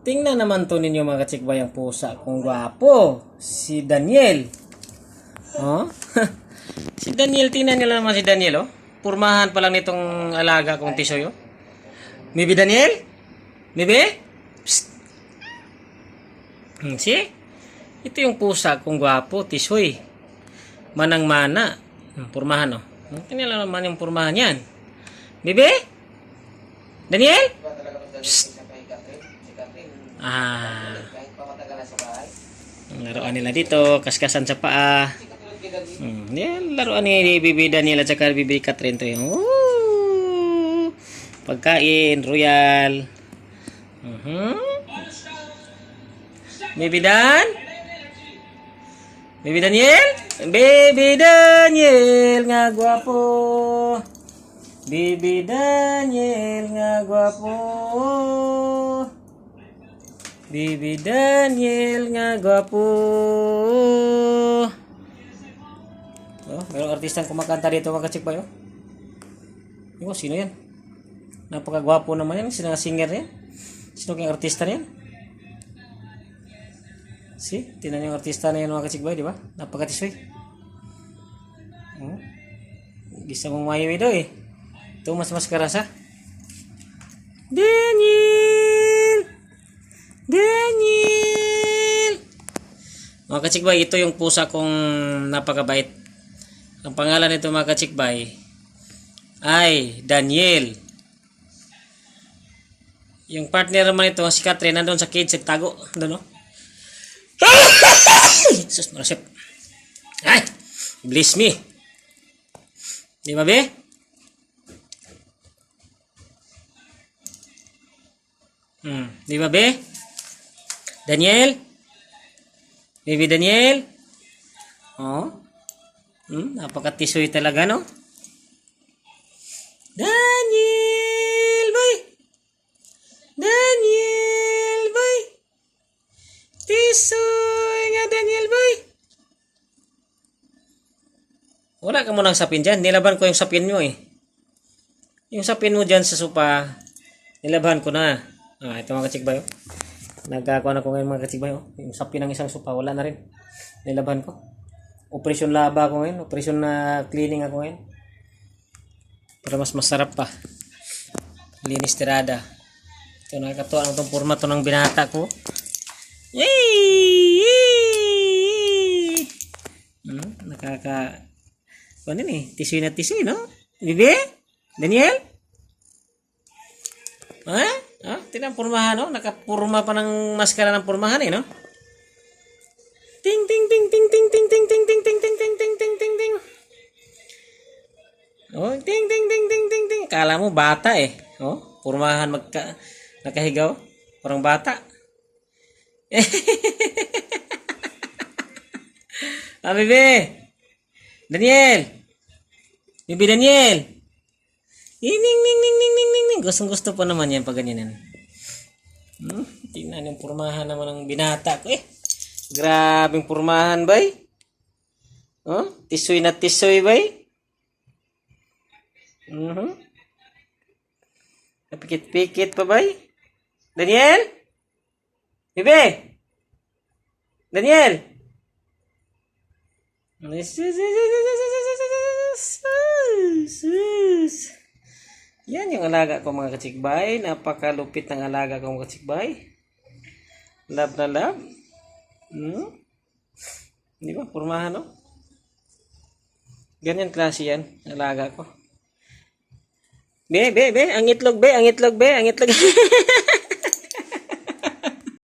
Tingnan naman to ninyo mga kachikbay ang pusa kung gwapo. Si Daniel. Oh? Si Daniel, tingnan nyo naman si Daniel, oh. Purmahan pa lang nitong alaga kong tisoy, oh. Maybe Daniel? Maybe? Psst. See? Ito yung pusa kong gwapo, tisoy. Manang-mana. Purmahan, oh. Tingnan naman yung purmahan yan. Maybe? Daniel? Psst. Ang laruan nila dito, kaskasan sa paa. Yan, laruan ni Bibi Daniel at saka Bibi Catherine to yung pagkain, royal. Bibi Dan? Bibi Daniel? Bibi Daniel nga gwapo. Bibi Daniel nga gwapo. Bibi Daniel nga gwapo. Oh, mayroong artistang kumakanta dito mga kachikbay, oh. Yung, sino yan? Napakagwapo naman yan. Sino nga singer yan? Sino kang artista na yan? See? Tinan yung artista na yan mga kachikbay, di ba? Napakatisoy. Oh. Gisa mong mahiwi daw eh. Ito mas karasa. Daniel! Daniel! Mga kachikbay, ito yung pusa kong napakabait. Ang pangalan nito mga kachikbay ay Daniel. Yung partner naman ito, si Catherine, nandun sa cage, tago. Doon, no? Jesus, marasip. Ay! Bless me. Di ba, be? Di ba, be? Daniel? Baby Daniel? Oh? Napakatisoy talaga, no? Daniel, boy! Daniel, boy! Tisoy nga, Daniel, boy! Wala ka munang sapin dyan. Nilaban ko yung sapin mo, eh. Yung sapin mo dyan sa sopa, nilaban ko na. Ito mga kachikbay, oh. Nagkakakuha na ko ngayon mga kachikbay, oh. Yung sapin ng isang sopa, wala na rin. Nilaban ko. Operasyon laba ako ngayon. Operasyon na cleaning ako ngayon. Para mas masarap pa. Linis tirada. Ito, nakakatuwa ng itong forma to ng binata ko. Yay! Ano eh? Tisoy na tisoy, no? Bibi? Daniel? Tingnan purmahan, no? Nakapurma pa ng maskara ng purmahan, eh, no? Ting ting ting ting ting ting ting ting ting ting ting ting ting ting ting ting. Oh, ting ting ting ting ting ting. Kala mo bata eh. Oh, purmahan nakahigaw, parang bata. Bebe. Daniel. Bibi Daniel. Ning ning ning ning ning ning ning. Gusto pa naman yan pag ganyan. Tingnan yung purmahan naman ng binata ko eh. Grabing purmahan, bay. Oh, tisoy na tisoy, bay. Napikit-pikit pa, bay. Daniel? Bebe? Daniel? Yan yung alaga ko mga kachikbay. Napakalupit ng alaga ko mga kachikbay. Love na love. Hindi ba? Purmahan, no? Ganyan klase yan. Alaga ko. Be. Ang itlog, be. Ang itlog.